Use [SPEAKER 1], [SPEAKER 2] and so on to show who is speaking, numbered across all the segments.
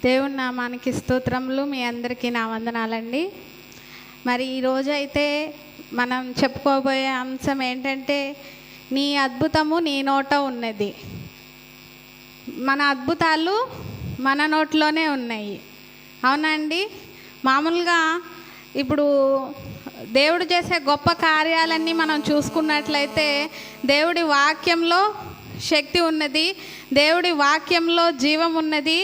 [SPEAKER 1] దేవుని నామానికి స్తోత్రములు. మీ అందరికీ నా వందనాలండి. మరి ఈరోజు అయితే మనం చెప్పుకోబోయే అంశం ఏంటంటే, నీ అద్భుతము నీ నోట ఉన్నది. మన అద్భుతాలు మన నోట్లోనే ఉన్నాయి. అవునండి. మామూలుగా ఇప్పుడు దేవుడు చేసే గొప్ప కార్యాలన్నీ మనం చూసుకున్నట్లయితే దేవుడి వాక్యంలో శక్తి ఉన్నది, దేవుడి వాక్యంలో జీవం ఉన్నది.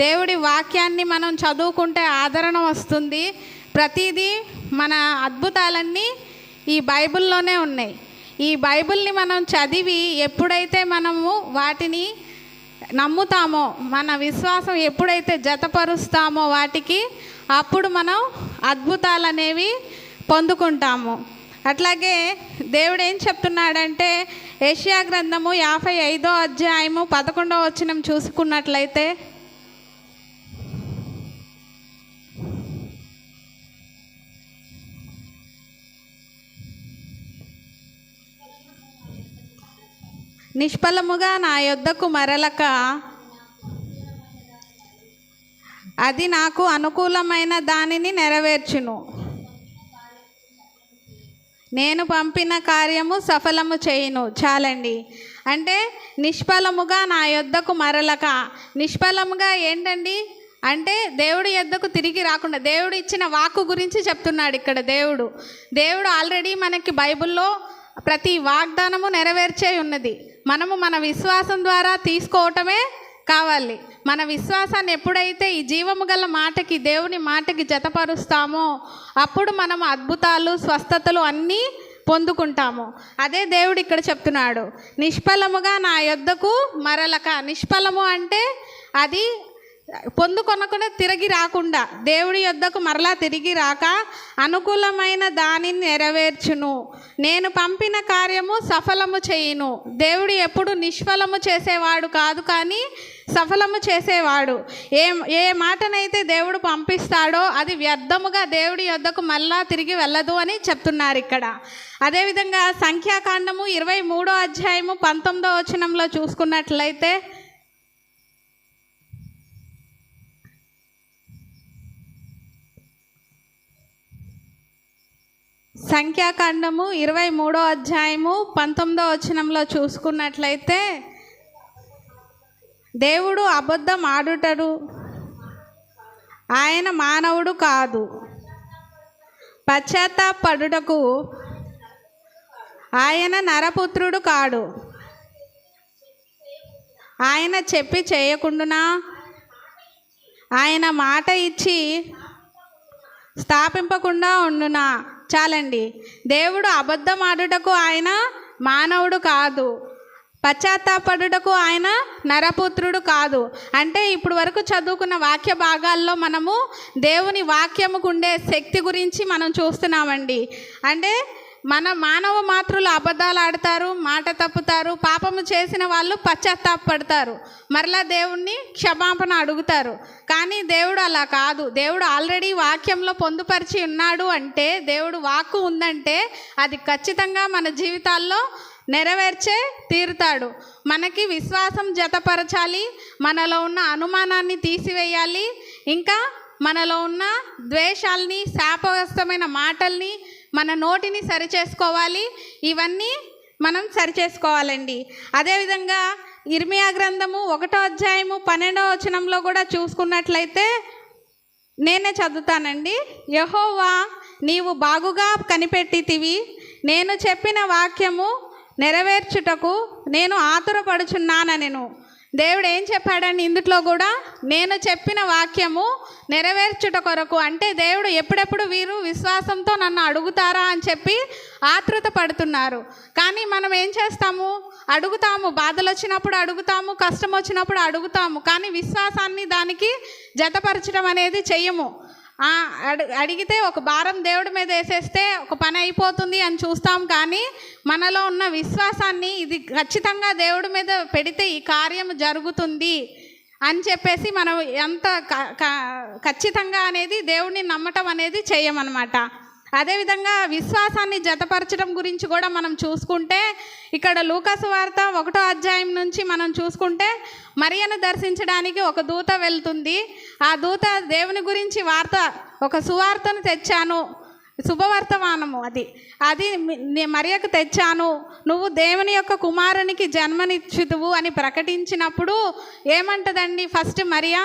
[SPEAKER 1] దేవుడి వాక్యాన్ని మనం చదువుకుంటే ఆదరణ వస్తుంది. ప్రతిదీ మన అద్భుతాలన్నీ ఈ బైబిల్లోనే ఉన్నాయి. ఈ బైబిల్ని మనం చదివి ఎప్పుడైతే మనము వాటిని నమ్ముతామో, మన విశ్వాసం ఎప్పుడైతే జతపరుస్తామో వాటికి, అప్పుడు మనం అద్భుతాలు అనేవి పొందుకుంటాము. అట్లాగే దేవుడు ఏం చెప్తున్నాడంటే, యెషయా గ్రంథము 55వ అధ్యాయము 11వ వచనం చూసుకున్నట్లయితే, నిష్ఫలముగా నా యొద్దకు మరలక అది నాకు అనుకూలమైన దానిని నెరవేర్చును, నేను పంపిన కార్యము సఫలము చేయును. చాలండి. అంటే నిష్ఫలముగా నా యొద్దకు మరలక, నిష్ఫలముగా ఏంటండి అంటే దేవుడి యొద్దకు తిరిగి రాకుండా, దేవుడు ఇచ్చిన వాక్కు గురించి చెప్తున్నాడు ఇక్కడ. దేవుడు ఆల్రెడీ మనకి బైబిల్లో ప్రతి వాగ్దానము నెరవేర్చే ఉన్నది. మనము మన విశ్వాసం ద్వారా తీసుకోవటమే కావాలి. మన విశ్వాసాన్ని ఎప్పుడైతే ఈ జీవము గల మాటకి, దేవుని మాటకి జతపరుస్తామో, అప్పుడు మనం అద్భుతాలు, స్వస్థతలు అన్నీ పొందుకుంటాము. అదే దేవుడు ఇక్కడ చెప్తున్నాడు, నిష్ఫలముగా నా యొద్దకు మరలక. నిష్ఫలము అంటే అది పొందుకొనకుండా తిరిగి రాకుండా, దేవుడి యొద్దకు మరలా తిరిగి రాక అనుకూలమైన దానిని నెరవేర్చును, నేను పంపిన కార్యము సఫలము చేయును. దేవుడు ఎప్పుడు నిష్ఫలము చేసేవాడు కాదు, కానీ సఫలము చేసేవాడు. ఏ మాటనైతే దేవుడు పంపిస్తాడో అది వ్యర్థముగా దేవుడి యొద్దకు మళ్ళా తిరిగి వెళ్ళదు అని చెప్తున్నారు ఇక్కడ. అదేవిధంగా సంఖ్యాకాండము 23వ అధ్యాయము 19వ వచనంలో చూసుకున్నట్లయితే, సంఖ్యాకాండము 23వ అధ్యాయము 19వ వచనంలో చూసుకున్నట్లయితే, దేవుడు అబద్ధం ఆడుటడు, ఆయన మానవుడు కాదు, పశ్చాత్తాపడుటకు ఆయన నరపుత్రుడు కాడు, ఆయన చెప్పి చేయకుండునా, ఆయన మాట ఇచ్చి స్థాపింపకుండా ఉండునా. చాలండి. దేవుడు అబద్ధం ఆడుటకు ఆయన మానవుడు కాదు, పశ్చాత్తాపడుటకు ఆయన నరపుత్రుడు కాదు. అంటే ఇప్పుడు వరకు చదువుకున్న వాక్య భాగాల్లో మనము దేవుని వాక్యముకు ఉండే శక్తి గురించి మనం చూస్తున్నామండి. అంటే మన మానవ మాతృలు అబద్ధాలు ఆడతారు, మాట తప్పుతారు, పాపము చేసిన వాళ్ళు పశ్చాత్తాపడతారు, మరలా దేవుణ్ణి క్షమాపణ అడుగుతారు. కానీ దేవుడు అలా కాదు. దేవుడు ఆల్రెడీ వాక్యంలో పొందుపరిచి ఉన్నాడు. అంటే దేవుడు వాక్కు ఉందంటే అది ఖచ్చితంగా మన జీవితాల్లో నెరవేర్చే తీరుతాడు. మనకి విశ్వాసం జతపరచాలి, మనలో ఉన్న అనుమానాన్ని తీసివేయాలి, ఇంకా మనలో ఉన్న ద్వేషాలని, శాపగ్రస్తమైన మాటల్ని, మన నోటిని సరిచేసుకోవాలి. ఇవన్నీ మనం సరిచేసుకోవాలండి. అదేవిధంగా ఇర్మియా గ్రంథము 1వ అధ్యాయము 12వ వచనంలో కూడా చూసుకున్నట్లయితే, నేనే చదువుతానండి. యెహోవా నీవు బాగుగా కనిపెట్టితివి, నేను చెప్పిన వాక్యము నెరవేర్చుటకు నేను ఆతురపడుచున్నానెను. దేవుడు ఏం చెప్పాడండి ఇందులో కూడా? నేను చెప్పిన వాక్యము నెరవేర్చుట కొరకు. అంటే దేవుడు ఎప్పుడెప్పుడు వీరు విశ్వాసంతో నన్ను అడుగుతారా అని చెప్పి ఆతృత పడుతున్నారు. కానీ మనం ఏం చేస్తాము? అడుగుతాము, బాధలు వచ్చినప్పుడు అడుగుతాము, కష్టం వచ్చినప్పుడు అడుగుతాము, కానీ విశ్వాసాన్ని దానికి జతపరచడం అనేది చెయ్యము. అడిగితే ఒక భారం దేవుడి మీద వేసేస్తే ఒక పని అయిపోతుంది అని చూస్తాం. కానీ మనలో ఉన్న విశ్వాసాన్ని, ఇది ఖచ్చితంగా దేవుడి మీద పెడితే ఈ కార్యం జరుగుతుంది అని చెప్పేసి మనం ఎంత ఖచ్చితంగా అనేది దేవుడిని నమ్మటం అనేది చేయమన్నమాట. అదేవిధంగా విశ్వాసాన్ని జతపరచడం గురించి కూడా మనం చూసుకుంటే ఇక్కడ లూకా సువార్త 1వ అధ్యాయం నుంచి మనం చూసుకుంటే మరియను దర్శించడానికి ఒక దూత వెళ్తుంది. ఆ దూత దేవుని గురించి ఒక సువార్తను తెచ్చాను, శుభవర్తమానము అది మరియకు తెచ్చాను, నువ్వు దేవుని యొక్క కుమారునికి జన్మనిచ్చుదువు అని ప్రకటించినప్పుడు ఏమంటదండి? ఫస్ట్ మరియా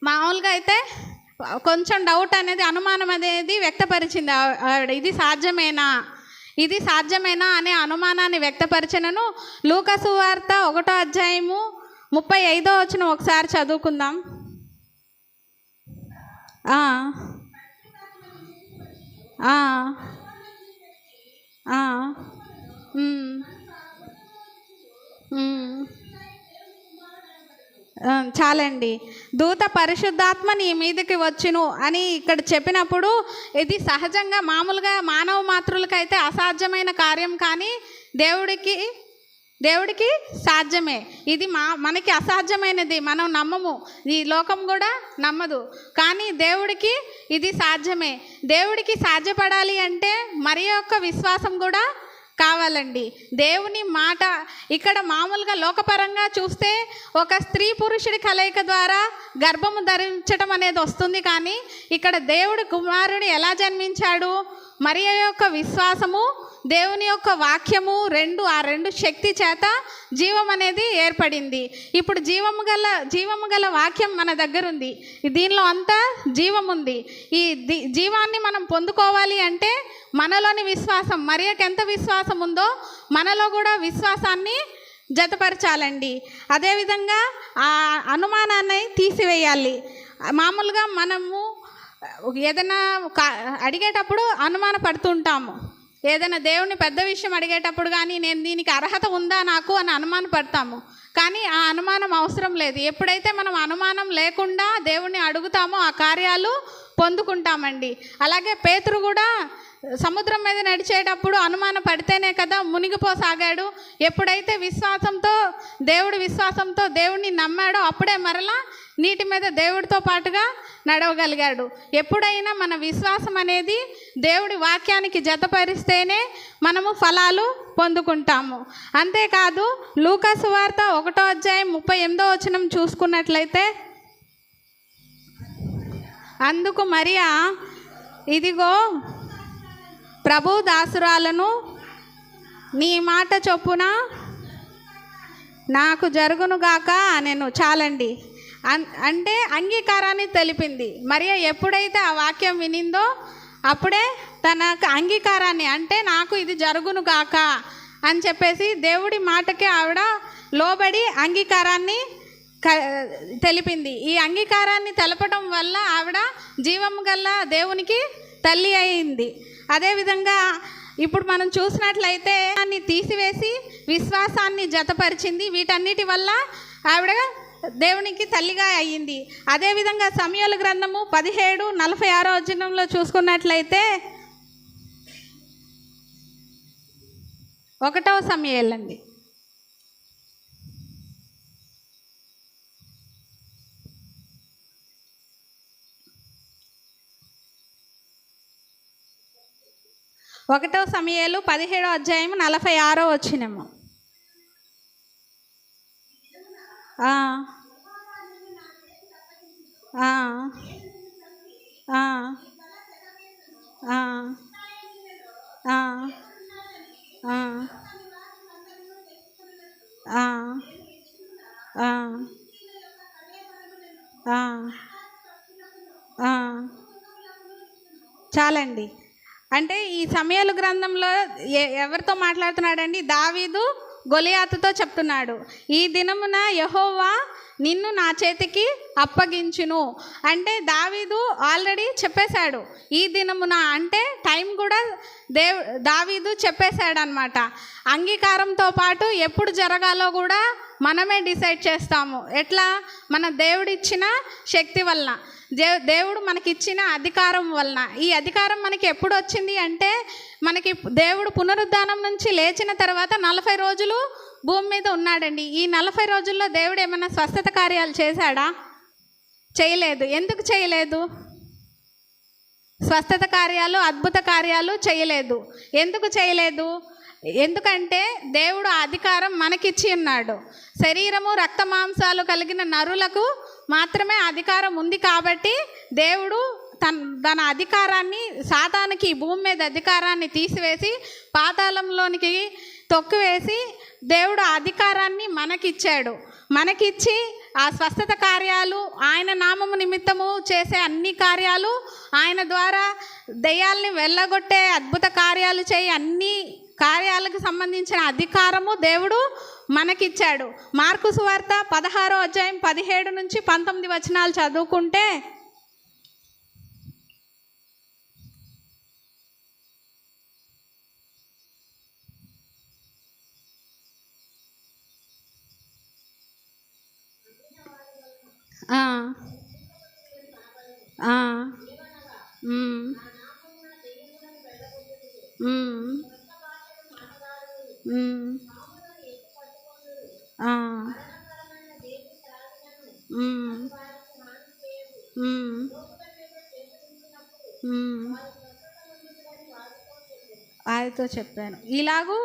[SPEAKER 1] మామూలుగా అయితే కొంచెం డౌట్ అనేది, అనుమానం అనేది వ్యక్తపరిచింది ఆవిడ. ఇది సాధ్యమేనా అనే అనుమానాన్ని వ్యక్తపరిచినను. లూకా సువార్త 1వ అధ్యాయము 35వ వచనం ఒకసారి చదువుకుందాం. చాలండి. దూత పరిశుద్ధాత్మ నీ మీదకి వచ్చును అని ఇక్కడ చెప్పినప్పుడు ఇది సహజంగా మామూలుగా మానవ మాతృలకైతే అసాధ్యమైన కార్యం, కానీ దేవుడికి సాధ్యమే. ఇది మనకి అసాధ్యమైనది, మనం నమ్మము, ఈ లోకం కూడా నమ్మదు, కానీ దేవుడికి ఇది సాధ్యమే. దేవుడికి సాధ్యపడాలి అంటే మరి యొక్క విశ్వాసం కూడా కావాలండి. దేవుని మాట ఇక్కడ మామూలుగా లోకపరంగా చూస్తే ఒక స్త్రీ పురుషుడి కలయిక ద్వారా గర్భము ధరించడం అనేది వస్తుంది, కానీ ఇక్కడ దేవుడి కుమారుడు ఎలా జన్మించాడు? మరియ యొక్క విశ్వాసము, దేవుని యొక్క వాక్యము ఆ రెండు శక్తి చేత జీవం అనేది ఏర్పడింది. ఇప్పుడు జీవము గల వాక్యం మన దగ్గర ఉంది. దీనిలో అంతా జీవం ఉంది. ఈ జీవాన్ని మనం పొందుకోవాలి అంటే మనలోని విశ్వాసం, మరియకి ఎంత విశ్వాసం ఉందో మనలో కూడా విశ్వాసాన్ని జతపరచాలండి. అదేవిధంగా ఆ అనుమానాన్ని తీసివేయాలి. మామూలుగా మనము ఏదైనా అడిగేటప్పుడు అనుమాన పడుతుంటాము. ఏదైనా దేవుని పెద్ద విషయం అడిగేటప్పుడు కానీ నేను దీనికి అర్హత ఉందా నాకు అని అనుమానపడతాము, కానీ ఆ అనుమానం అవసరం లేదు. ఎప్పుడైతే మనం అనుమానం లేకుండా దేవుణ్ణి అడుగుతామో ఆ కార్యాలు పొందుకుంటామండి. అలాగే పేతురు కూడా సముద్రం మీద నడిచేటప్పుడు అనుమానం పడితేనే కదా మునిగిపోసాగాడు. ఎప్పుడైతే విశ్వాసంతో దేవుడిని నమ్మాడో అప్పుడే మరలా నీటి మీద దేవుడితో పాటుగా నడవగలిగాడు. ఎప్పుడైనా మన విశ్వాసం అనేది దేవుడి వాక్యానికి జతపరిస్తేనే మనము ఫలాలు పొందుకుంటాము. అంతేకాదు లూకా సువార్త 1వ అధ్యాయం 38వ వచనం చూసుకున్నట్లయితే, అందుకు మరియా ఇదిగో ప్రభు దాసురాలను, నీ మాట చొప్పున నాకు జరుగునుగాక అనెను. చాలండి. అంటే అంగీకారాన్ని తెలిపింది. మరియ ఎప్పుడైతే ఆ వాక్యం వినిందో అప్పుడే తన అంగీకారాన్ని, అంటే నాకు ఇది జరుగునుగాక అని చెప్పేసి దేవుడి మాటకి ఆవిడ లోబడి అంగీకారాన్ని తెలిపింది. ఈ అంగీకారాన్ని తెలపడం వల్ల ఆవిడ జీవము గల దేవునికి తల్లి అయింది. అదేవిధంగా ఇప్పుడు మనం చూసినట్లయితే దాన్ని తీసివేసి విశ్వాసాన్ని జతపరిచింది. వీటన్నిటి వల్ల ఆవిడ దేవునికి తల్లిగా అయ్యింది. అదేవిధంగా సమూయేలు గ్రంథము 17:46 వచనంలో చూసుకున్నట్లయితే, 1వ సమూయేలు అండి, ఒకటవ సమూయేలు 17వ అధ్యాయం 46వ వచనము. చాలండి. అంటే ఈ సమూయేలు గ్రంథంలో ఎవరితో మాట్లాడుతున్నాడండి? దావీదు గొలియాతుతో చెప్తున్నాడు, ఈ దినమున యెహోవా నిన్ను నా చేతికి అప్పగించును. అంటే దావీదు ఆల్రెడీ చెప్పేశాడు ఈ దినమున, అంటే టైం కూడా దావీదు చెప్పేశాడు అనమాట. అంగీకారంతో పాటు ఎప్పుడు జరగాలో కూడా మనమే డిసైడ్ చేస్తాము. ఎట్లా? మన దేవుడిచ్చిన శక్తి వలన, దేవుడు మనకిచ్చిన అధికారం వలన. ఈ అధికారం మనకి ఎప్పుడు వచ్చింది అంటే, మనకి దేవుడు పునరుద్ధానం నుంచి లేచిన తర్వాత 40 రోజులు భూమి మీద ఉన్నాడండి. ఈ 40 రోజుల్లో దేవుడు ఏమైనా స్వస్థత కార్యాలు చేశాడా? చేయలేదు. ఎందుకు చేయలేదు? స్వస్థత కార్యాలు, అద్భుత కార్యాలు చేయలేదు. ఎందుకు చేయలేదు? ఎందుకంటే దేవుడు అధికారం మనకిచ్చి ఉన్నాడు. శరీరము రక్త మాంసాలు కలిగిన నరులకు మాత్రమే అధికారం ఉంది కాబట్టి దేవుడు తన అధికారాన్ని, సాతానుకి భూమి మీద అధికారాన్ని తీసివేసి పాతాళంలోనికి తొక్కివేసి దేవుడు అధికారాన్ని మనకిచ్చాడు. మనకిచ్చి ఆ స్వస్థత కార్యాలు, ఆయన నామము నిమిత్తము చేసే అన్ని కార్యాలు, ఆయన ద్వారా దెయ్యాల్ని వెళ్ళగొట్టే అద్భుత కార్యాలు చేయి అన్ని కార్యాలకు సంబంధించిన అధికారము దేవుడు మనకిచ్చాడు. మార్కు సువార్త 16వ అధ్యాయం 17 నుంచి 19 వచనాలు చదువుకుంటే, ఆయనతో చెప్పాను ఇలాగూ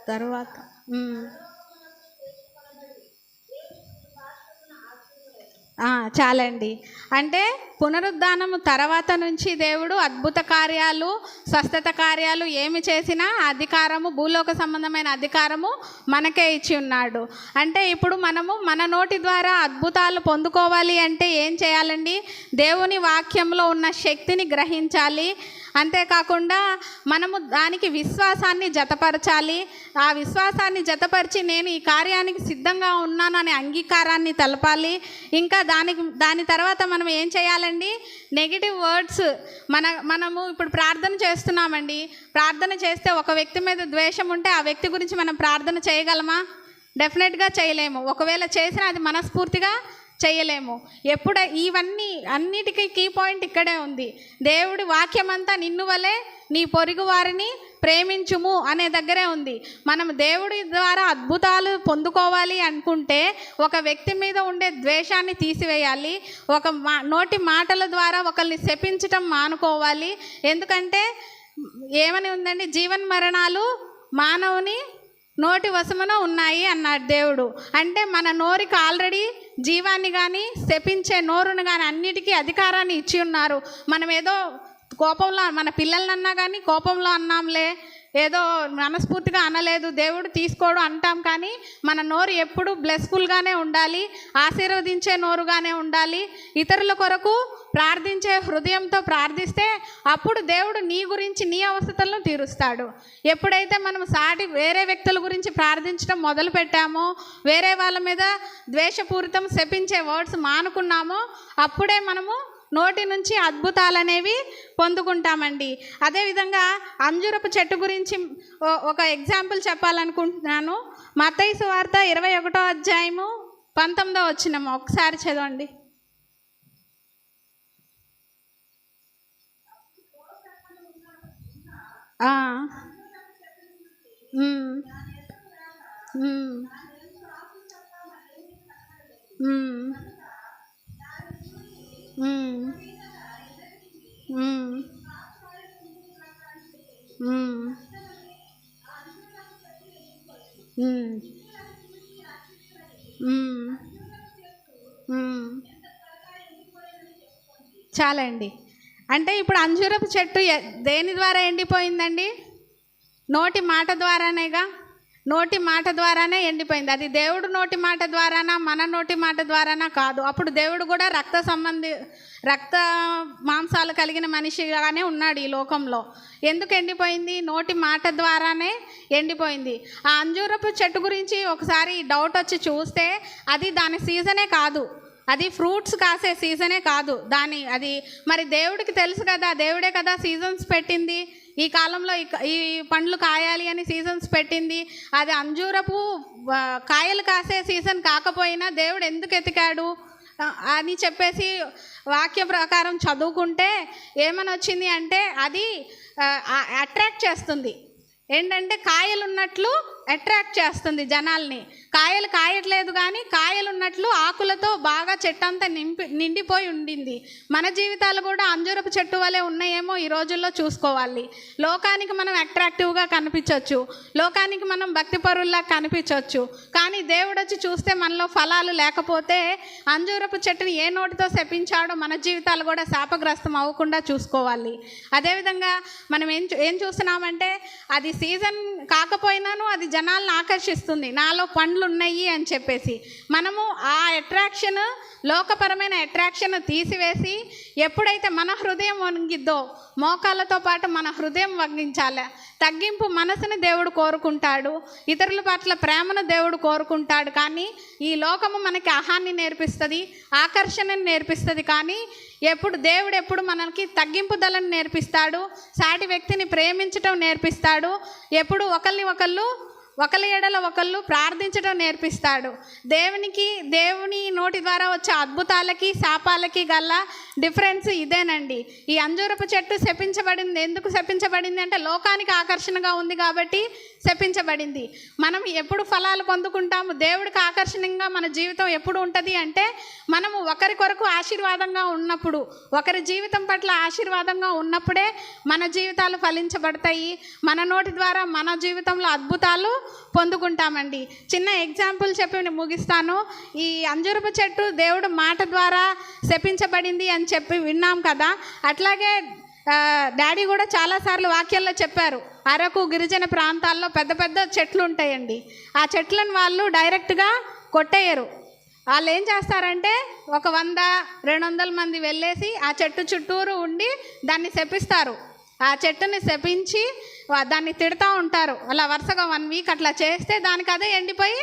[SPEAKER 1] తర్వాత చాలండి. అంటే పునరుద్ధానము తర్వాత నుంచి దేవుడు అద్భుత కార్యాలు, స్వస్థత కార్యాలు ఏమి చేసినా అధికారము, భూలోక సంబంధమైన అధికారము మనకే ఇచ్చి ఉన్నాడు. అంటే ఇప్పుడు మనము మన నోటి ద్వారా అద్భుతాలు పొందుకోవాలి అంటే ఏం చేయాలండి? దేవుని వాక్యంలో ఉన్న శక్తిని గ్రహించాలి. అంతేకాకుండా మనము దానికి విశ్వాసాన్ని జతపరచాలి. ఆ విశ్వాసాన్ని జతపరిచి నేను ఈ కార్యానికి సిద్ధంగా ఉన్నాను అనే అంగీకారాన్ని తెలపాలి. ఇంకా దాని తర్వాత మనం ఏం చేయాలండి? నెగిటివ్ వర్డ్స్ మనము ఇప్పుడు ప్రార్థన చేస్తున్నామండి. ప్రార్థన చేస్తే ఒక వ్యక్తి మీద ద్వేషం ఉంటే ఆ వ్యక్తి గురించి మనం ప్రార్థన చేయగలమా? డెఫినెట్గా చేయలేము. ఒకవేళ చేసినా అది మనస్ఫూర్తిగా చేయలేము. ఇవన్నీ అన్నిటికీ కీ పాయింట్ ఇక్కడే ఉంది. దేవుడి వాక్యం అంతా నిన్ను వలె నీ పొరుగు వారిని ప్రేమించుము అనే దగ్గరే ఉంది. మనం దేవుడి ద్వారా అద్భుతాలు పొందుకోవాలి అనుకుంటే ఒక వ్యక్తి మీద ఉండే ద్వేషాన్ని తీసివేయాలి. నోటి మాటల ద్వారా ఒకరిని శపించటం మానుకోవాలి. ఎందుకంటే ఏమని ఉందండి? జీవన్ మరణాలు మానవుని నోటి వశమున ఉన్నాయి అన్నాడు దేవుడు. అంటే మన నోరికి ఆల్రెడీ జీవాన్ని కానీ శపించే నోరును కానీ అన్నిటికీ అధికారాన్ని ఇచ్చి ఉన్నారు. మనం ఏదో కోపంలో మన పిల్లల్ని అన్నా కానీ కోపంలో అన్నాంలే, ఏదో మనస్ఫూర్తిగా అనలేదు, దేవుడు తీసుకోడు అంటాం. కానీ మన నోరు ఎప్పుడు బ్లెస్ఫుల్గానే ఉండాలి, ఆశీర్వదించే నోరుగానే ఉండాలి. ఇతరుల కొరకు ప్రార్థించే హృదయంతో ప్రార్థిస్తే అప్పుడు దేవుడు నీ గురించి, నీ అవసరతలను తీరుస్తాడు. ఎప్పుడైతే మనం వేరే వ్యక్తుల గురించి ప్రార్థించడం మొదలు పెట్టామో, వేరే వాళ్ళ మీద ద్వేషపూరితం శపించే వర్డ్స్ మానుకున్నామో, అప్పుడే మనము నోటి నుంచి అద్భుతాలు అనేవి పొందుకుంటామండి. అదేవిధంగా అంజూరపు చెట్టు గురించి ఒక ఎగ్జాంపుల్ చెప్పాలనుకుంటున్నాను. మత్తయి సువార్త 21వ అధ్యాయము 19వ వచనం ఒకసారి చదవండి. చాలండి. అంటే ఇప్పుడు అంజూరపు చెట్టు దేని ద్వారా ఎండిపోయిందండి? నోటి మాట ద్వారానేగా. నోటి మాట ద్వారానే ఎండిపోయింది. అది దేవుడు నోటి మాట ద్వారానా, మన నోటి మాట ద్వారానా కాదు. అప్పుడు దేవుడు కూడా రక్త మాంసాలు కలిగిన మనిషిగానే ఉన్నాడు ఈ లోకంలో. ఎందుకు ఎండిపోయింది? నోటి మాట ద్వారానే ఎండిపోయింది. ఆ అంజూరపు చెట్టు గురించి ఒకసారి డౌట్ వచ్చి చూస్తే అది దాని సీజనే కాదు, అది ఫ్రూట్స్ కాసే సీజనే కాదు. అది మరి దేవుడికి తెలుసు కదా, దేవుడే కదా సీజన్స్ పెట్టింది. ఈ కాలంలో ఈ పండ్లు కాయాలి అని సీజన్స్ పెట్టింది. అది అంజూరపు కాయలు కాసే సీజన్ కాకపోయినా దేవుడు ఎందుకు ఎతికాడు అని చెప్పేసి వాక్య ప్రకారం చదువుకుంటే ఏమని వచ్చింది అంటే, అది అట్రాక్ట్ చేస్తుంది. ఏంటంటే కాయలు ఉన్నట్లు అట్రాక్ట్ చేస్తుంది జనాల్ని. కాయలు కాయట్లేదు కానీ కాయలు ఉన్నట్లు ఆకులతో బాగా చెట్టు అంతా నిండిపోయి ఉండింది. మన జీవితాలు కూడా అంజూరపు చెట్టు వలె ఉన్నాయేమో ఈ రోజుల్లో చూసుకోవాలి. లోకానికి మనం అట్రాక్టివ్గా కనిపించవచ్చు, లోకానికి మనం భక్తిపరుల్లా కనిపించవచ్చు, కానీ దేవుడు వచ్చి చూస్తే మనలో ఫలాలు లేకపోతే అంజూరపు చెట్టుని ఏ నోటితో శపించాడో మన జీవితాలు కూడా శాపగ్రస్తం అవ్వకుండా చూసుకోవాలి. అదేవిధంగా మనం ఏం చూస్తున్నామంటే అది సీజన్ కాకపోయినాను అది జనాలను ఆకర్షిస్తుంది, నాలో పండ్లు ఉన్నాయి అని చెప్పేసి. మనము ఆ అట్రాక్షన్, లోకపరమైన అట్రాక్షన్ తీసివేసి ఎప్పుడైతే మన హృదయం వంగిద్దో, మోకాళ్ళతో పాటు మన హృదయం వంగించాలి. తగ్గింపు మనసుని దేవుడు కోరుకుంటాడు, ఇతరుల పట్ల ప్రేమను దేవుడు కోరుకుంటాడు. కానీ ఈ లోకము మనకి అహాన్ని నేర్పిస్తుంది, ఆకర్షణని నేర్పిస్తుంది. కానీ దేవుడు ఎప్పుడు మనకి తగ్గింపుదలను నేర్పిస్తాడు, సాటి వ్యక్తిని ప్రేమించటం నేర్పిస్తాడు, ఎప్పుడు ఒకరి ఎడల ఒకళ్ళు ప్రార్థించడం నేర్పిస్తాడు. దేవుని నోటి ద్వారా వచ్చే అద్భుతాలకి శాపాలకి గల డిఫరెన్స్ ఇదేనండి. ఈ అంజూరపు చెట్టు శపించబడింది. ఎందుకు శపించబడింది అంటే లోకానికి ఆకర్షణగా ఉంది కాబట్టి శపించబడింది. మనం ఎప్పుడు ఫలాలు పొందుకుంటాము, దేవుడికి ఆకర్షణీయంగా మన జీవితం ఎప్పుడు ఉంటుంది అంటే మనము ఒకరి కొరకు ఆశీర్వాదంగా ఉన్నప్పుడు, ఒకరి జీవితం పట్ల ఆశీర్వాదంగా ఉన్నప్పుడే మన జీవితాలు ఫలించబడతాయి. మన నోటి ద్వారా మన జీవితంలో అద్భుతాలు పొందుకుంటామండి. చిన్న ఎగ్జాంపుల్ చెప్పి ముగిస్తాను. ఈ అంజూరపు చెట్టు దేవుడు మాట ద్వారా శపించబడింది అని చెప్పి విన్నాం కదా. అట్లాగే డాడీ కూడా చాలాసార్లు వాక్యాల్లో చెప్పారు, అరకు గిరిజన ప్రాంతాల్లో పెద్ద పెద్ద చెట్లు ఉంటాయండి. ఆ చెట్లను వాళ్ళు డైరెక్ట్గా కొట్టేయరు. వాళ్ళు ఏం చేస్తారంటే 100-200 మంది వెళ్ళేసి ఆ చెట్టు చుట్టూరు ఉండి దాన్ని శపిస్తారు. ఆ చెట్టుని శపించి దాన్ని తిడతా ఉంటారు. అలా వరుసగా 1 వీక్ అట్లా చేస్తే దానికి అదే ఎండిపోయి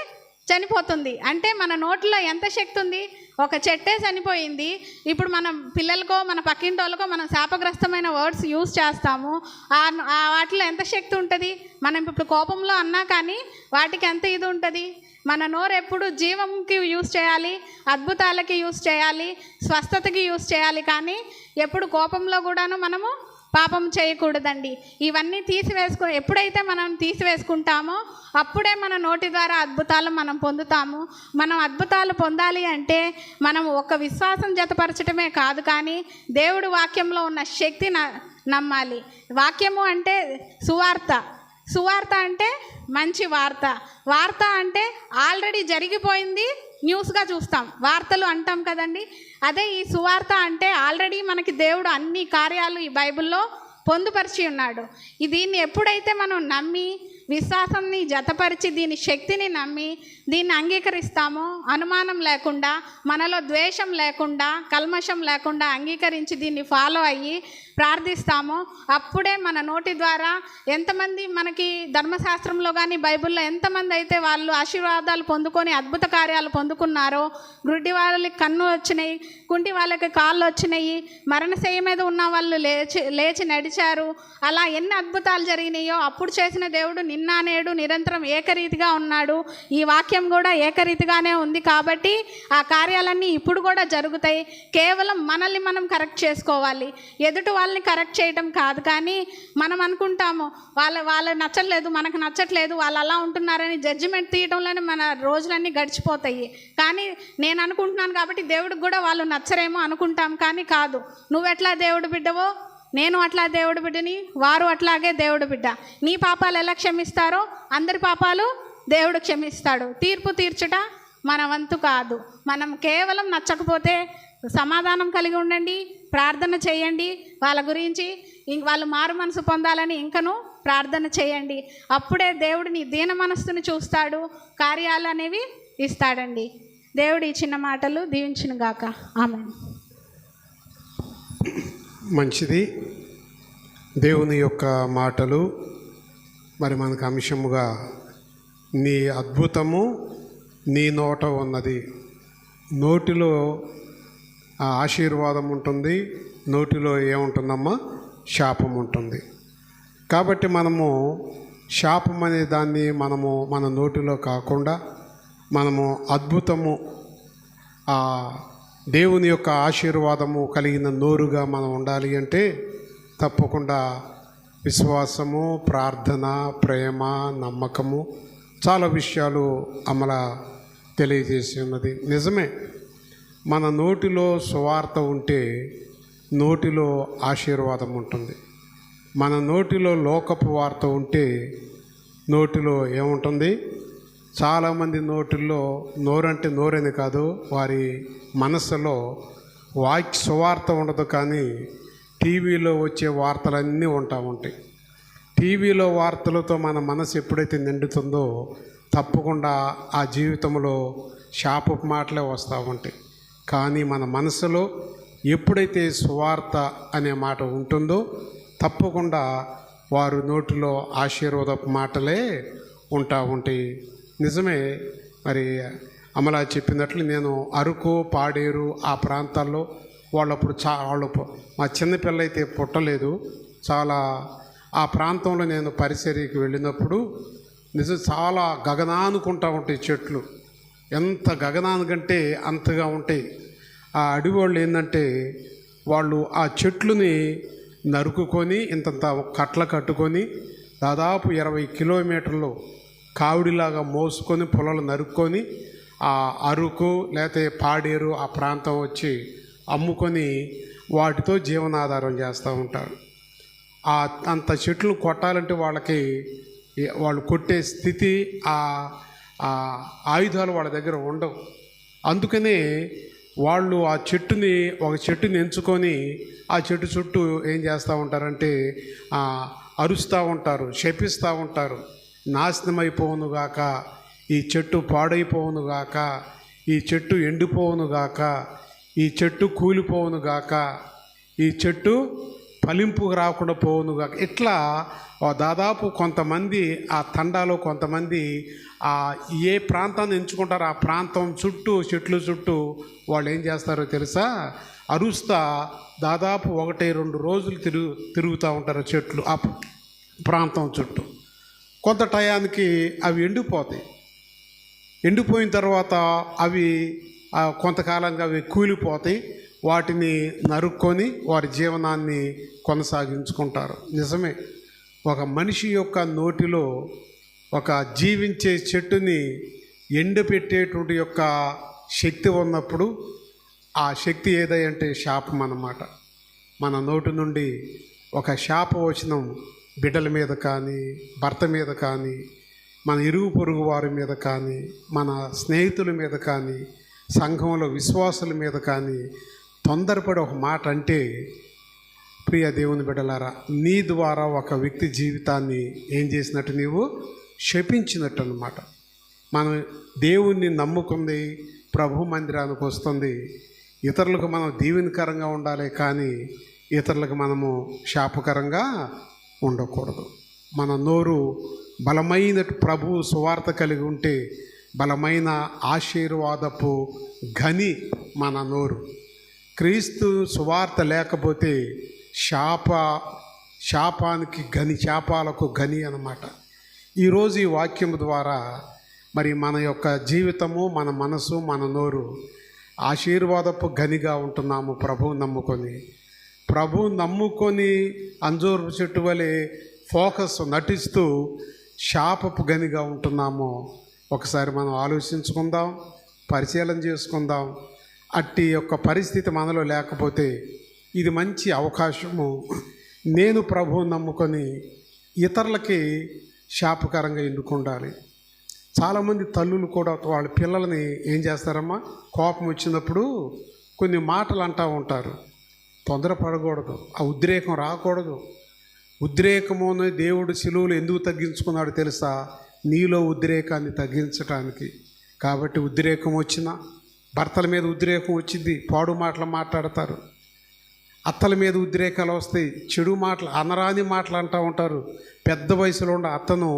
[SPEAKER 1] చనిపోతుంది. అంటే మన నోట్లో ఎంత శక్తి ఉంది, ఒక చెట్టే చనిపోయింది. ఇప్పుడు మనం పిల్లలకో మన పక్కింటి వాళ్ళకో మనం శాపగ్రస్తమైన వర్డ్స్ యూజ్ చేస్తాము. వాటిలో ఎంత శక్తి ఉంటుంది. మనం ఇప్పుడు కోపంలో అన్నా కానీ వాటికి ఎంత ఇది ఉంటుంది. మన నోరు ఎప్పుడు జీవంకి యూజ్ చేయాలి, అద్భుతాలకి యూజ్ చేయాలి, స్వస్థతకి యూజ్ చేయాలి. కానీ ఎప్పుడు కోపంలో కూడాను మనము పాపం చేయకూడదండి. ఇవన్నీ ఎప్పుడైతే మనం తీసివేసుకుంటామో అప్పుడే మన నోటి ద్వారా అద్భుతాలు మనం పొందుతాము. మనం అద్భుతాలు పొందాలి అంటే మనం ఒక విశ్వాసం జతపరచడమే కాదు, కానీ దేవుడి వాక్యంలో ఉన్న శక్తి నమ్మాలి. వాక్యము అంటే సువార్త అంటే మంచి వార్త అంటే ఆల్రెడీ జరిగిపోయింది న్యూస్గా చూస్తాం, వార్తలు అంటాం కదండి. అదే ఈ సువార్త అంటే ఆల్రెడీ మనకి దేవుడు అన్ని కార్యాలు ఈ బైబిల్లో పొందుపరిచి ఉన్నాడు. దీన్ని ఎప్పుడైతే మనం నమ్మి విశ్వాసాన్ని జతపరిచి దీని శక్తిని నమ్మి దీన్ని అంగీకరిస్తామో, అనుమానం లేకుండా, మనలో ద్వేషం లేకుండా, కల్మషం లేకుండా అంగీకరించి దీన్ని ఫాలో అయ్యి ప్రార్థిస్తామో అప్పుడే మన నోటి ద్వారా ఎంతమంది మనకి ధర్మశాస్త్రంలో కానీ బైబిల్లో ఎంతమంది అయితే వాళ్ళు ఆశీర్వాదాలు పొందుకొని అద్భుత కార్యాలు పొందుకున్నారో, గుడ్డి వాళ్ళకి కన్ను వచ్చినాయి, కుంటి వాళ్ళకి కాళ్ళు వచ్చినాయి, మరణశయ్య మీద ఉన్న వాళ్ళు లేచి నడిచారు, అలా ఎన్ని అద్భుతాలు జరిగినాయో అప్పుడు చేసిన దేవుడు నిన్న నేడు నిరంతరం ఏకరీతిగా ఉన్నాడు. ఈ వాక్యం కూడా ఏకరీతిగానే ఉంది. కాబట్టి ఆ కార్యాలన్నీ ఇప్పుడు కూడా జరుగుతాయి. కేవలం మనల్ని మనం కరెక్ట్ చేసుకోవాలి, ఎదుటి వాళ్ళని కరెక్ట్ చేయడం కాదు. కానీ మనం అనుకుంటాము వాళ్ళ నచ్చట్లేదు, మనకు నచ్చట్లేదు, వాళ్ళు అలా ఉంటున్నారని జడ్జిమెంట్ తీయడంలోనే మన రోజులన్నీ గడిచిపోతాయి. కానీ నేను అనుకుంటున్నాను కాబట్టి దేవుడికి కూడా వాళ్ళు నచ్చరేమో అనుకుంటాం. కానీ కాదు, నువ్వెట్లా దేవుడు బిడ్డవో నేను అట్లా దేవుడు బిడ్డని, వారు అట్లాగే దేవుడు బిడ్డ. నీ పాపాలు ఎలా క్షమిస్తారో అందరి పాపాలు దేవుడు క్షమిస్తాడు. తీర్పు తీర్చుట మన వంతు కాదు. మనం కేవలం నచ్చకపోతే సమాధానం కలిగి ఉండండి, ప్రార్థన చేయండి వాళ్ళ గురించి, వాళ్ళు మారు మనసు పొందాలని ఇంకను ప్రార్థన చేయండి. అప్పుడే దేవుడు నీ దీన మనస్సును చూస్తాడు, కార్యాలు అనేవి ఇస్తాడండి. దేవుడు ఈ చిన్న మాటలు దీవించును గాక. ఆమేన్.
[SPEAKER 2] మంచిది. దేవుని యొక్క మాటలు మరి మనకు అంశముగా నీ అద్భుతము నీ నోట ఉన్నది. నోటిలో ఆశీర్వాదం ఉంటుంది, నోటిలో ఏముంటుందమ్మా, శాపం ఉంటుంది. కాబట్టి మనము శాపం అనే దాన్ని మన నోటిలో కాకుండా మనము అద్భుతము, దేవుని యొక్క ఆశీర్వాదము కలిగిన నోరుగా మనం ఉండాలి అంటే తప్పకుండా విశ్వాసము, ప్రార్థన, ప్రేమ, నమ్మకము, చాలా విషయాలు అమల తెలియజేసి ఉన్నది. నిజమే, మన నోటిలో సువార్త ఉంటే నోటిలో ఆశీర్వాదం ఉంటుంది. మన నోటిలో లోకపు వార్త ఉంటే నోటిలో ఏముంటుంది? చాలామంది నోటిల్లో నోరంటే నోరని కాదు, వారి మనసులో సువార్త ఉండదు, కానీ టీవీలో వచ్చే వార్తలన్నీ ఉంటాయి. టీవీలో వార్తలతో మన మనసు ఎప్పుడైతే నిండుతుందో తప్పకుండా ఆ జీవితంలో శాపపు మాటలే వస్తూ ఉంటాయి. కానీ మన మనసులో ఎప్పుడైతే సువార్త అనే మాట ఉంటుందో తప్పకుండా వారు నోటిలో ఆశీర్వాదపు మాటలే ఉంటాయి. నిజమే, మరి అమలా చెప్పినట్లు నేను అరకు, పాడేరు ఆ ప్రాంతాల్లో వాళ్ళప్పుడు మా చిన్నపిల్ల అయితే పుట్టలేదు. చాలా ఆ ప్రాంతంలో నేను పరిచర్యకి వెళ్ళినప్పుడు చాలా గగనానుకుంటా ఉంటాయి చెట్లు. ఎంత గగనానికంటే అంతగా ఉంటాయి. ఆ అడవి వాళ్ళు ఏంటంటే వాళ్ళు ఆ చెట్లుని నరుకుకొని ఇంతంత కట్ల కట్టుకొని దాదాపు 20 కిలోమీటర్లు కావిడిలాగా మోసుకొని పొలాలు నరుక్కొని ఆ అరకు లేకపోతే పాడేరు ఆ ప్రాంతం వచ్చి అమ్ముకొని వాటితో జీవనాధారం చేస్తూ ఉంటారు. అంత చెట్లు కొట్టాలంటే వాళ్ళు కొట్టే స్థితి, ఆ ఆయుధాలు వాళ్ళ దగ్గర ఉండవు. అందుకనే వాళ్ళు ఒక చెట్టుని ఎంచుకొని ఆ చెట్టు చుట్టూ ఏం చేస్తూ ఉంటారంటే అరుస్తూ ఉంటారు, శపిస్తూ ఉంటారు. నాశనమైపోవునుగాక, ఈ చెట్టు పాడైపోవునుగాక, ఈ చెట్టు ఎండిపోవునుగాక, ఈ చెట్టు కూలిపోవునుగాక, ఈ చెట్టు ఫలింపు రాకుండా పోవునుగాక. ఇట్లా దాదాపు కొంతమంది ఆ తండాలో కొంతమంది ఏ ప్రాంతాన్ని ఎంచుకుంటారో ఆ ప్రాంతం చుట్టూ చెట్లు చుట్టూ వాళ్ళు ఏం చేస్తారో తెలుసా? అరుస్తా దాదాపు 1-2 రోజులు తిరుగుతూ ఉంటారు చెట్లు ఆ ప్రాంతం చుట్టూ. కొంత టయానికి అవి ఎండిపోతాయి. ఎండిపోయిన తర్వాత అవి కొంతకాలంగా అవి కూలిపోతాయి. వాటిని నరుక్కొని వారి జీవనాన్ని కొనసాగించుకుంటారు. నిజమే, ఒక మనిషి యొక్క నోటిలో ఒక జీవించే చెట్టుని ఎండపెట్టేటువంటి యొక్క శక్తి ఉన్నప్పుడు ఆ శక్తి ఏదంటే శాపం అన్నమాట. మన నోటి నుండి ఒక శాపవచనం బిడ్డల మీద కానీ, భర్త మీద కానీ, మన ఇరుగు పొరుగు వారి మీద కానీ, మన స్నేహితుల మీద కానీ, సంఘంలో విశ్వాసుల మీద కానీ తొందరపడి ఒక మాట అంటే, ప్రియ దేవుని బిడ్డలారా, నీ ద్వారా ఒక వ్యక్తి జీవితాన్ని ఏం చేసినట్టు? నీవు శపించినట్టు అన్నమాట. మనం దేవుణ్ణి నమ్ముకుంది, ప్రభు మందిరానికి వస్తుంది, ఇతరులకు మనం దీవెనకరంగా ఉండాలి, కానీ ఇతరులకు మనము శాపకరంగా ఉండకూడదు. మన నోరు బలమైన ప్రభు సువార్త కలిగి ఉంటే బలమైన ఆశీర్వాదపు గని మన నోరు. క్రీస్తు సువార్త లేకపోతే శాపానికి గని, శాపాలకు గని అన్నమాట. ఈరోజు ఈ వాక్యం ద్వారా మరి మన యొక్క జీవితము, మన మనసు, మన నోరు ఆశీర్వాదపు గనిగా ఉంటున్నాము. ప్రభువు నమ్ముకొని అంజూరు చెట్టు వలె ఫోకస్ నటిస్తూ శాపపు గనిగా ఉంటున్నాము. ఒకసారి మనం ఆలోచించుకుందాం, పరిశీలన చేసుకుందాం. అట్టి యొక్క పరిస్థితి మనలో లేకపోతే ఇది మంచి అవకాశము. నేను ప్రభువు నమ్ముకొని ఇతరులకి శాపకరంగా ఎందుకు ఉండాలి? చాలామంది తల్లులు కూడా వాళ్ళ పిల్లల్ని ఏం చేస్తారమ్మా, కోపం వచ్చినప్పుడు కొన్ని మాటలు అంటూ ఉంటారు. తొందరపడకూడదు, ఆ ఉద్రేకం రాకూడదు. ఉద్రేకమును దేవుడు శిలువలో ఎందుకు తగ్గించుకున్నాడు తెలుసా? నీలో ఉద్రేకాన్ని తగ్గించడానికి. కాబట్టి ఉద్రేకం వచ్చినా, భర్తల మీద ఉద్రేకం వచ్చింది, పాడు మాటలు మాట్లాడతారు. అత్తల మీద ఉద్రేకాలు వస్తాయి, చెడు మాటలు, అనరాని మాటలు అంటూ ఉంటారు. పెద్ద వయసులో ఉండ అత్తను,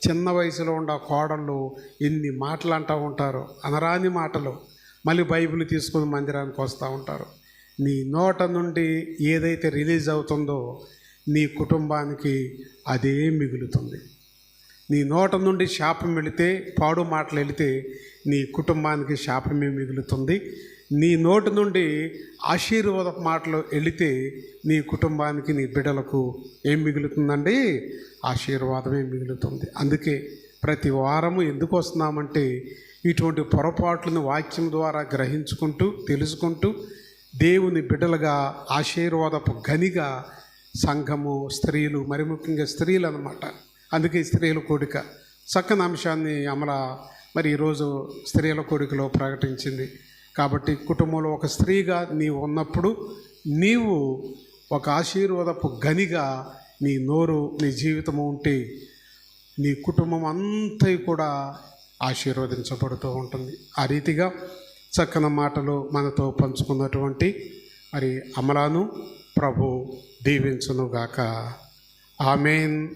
[SPEAKER 2] చిన్న వయసులో ఉండ కోడళ్ళు ఎన్ని మాటలు అంటూ ఉంటారు, అనరాని మాటలు. మళ్ళీ బైబిల్ తీసుకుని మందిరానికి వస్తూ ఉంటారు. నీ నోట నుండి ఏదైతే రిలీజ్ అవుతుందో నీ కుటుంబానికి అదే మిగులుతుంది. నీ నోట నుండి శాపం వెళితే, పాడు మాటలు వెళితే నీ కుటుంబానికి శాపమే మిగులుతుంది. నీ నోటి నుండి ఆశీర్వాద మాటలు వెళితే నీ కుటుంబానికి, నీ బిడ్డలకు ఏం మిగులుతుందండి? ఆశీర్వాదమే మిగులుతుంది. అందుకే ప్రతి వారము ఎందుకు వస్తున్నామంటే ఇటువంటి పొరపాట్లను వాక్యం ద్వారా గ్రహించుకుంటూ తెలుసుకుంటూ దేవుని బిడ్డలుగా ఆశీర్వాదపు గనిగా సంఘము, స్త్రీలు, మరి ముఖ్యంగా స్త్రీలు అన్నమాట. అందుకే స్త్రీల కూడిక చక్కని అంశాన్ని మరి ఈరోజు స్త్రీల కూడికలో ప్రకటించింది. కాబట్టి కుటుంబంలో ఒక స్త్రీగా నీవు ఉన్నప్పుడు నీవు ఒక ఆశీర్వాదపు గనిగా నీ నోరు, నీ జీవితము ఉంటే నీ కుటుంబం అంతా కూడా ఆశీర్వదించబడుతూ ఉంటుంది. ఆ రీతిగా చక్కని మాటలు మనతో పంచుకున్నటువంటి మరి అమలాను ప్రభు దీవించునుగాక. ఆమేన్.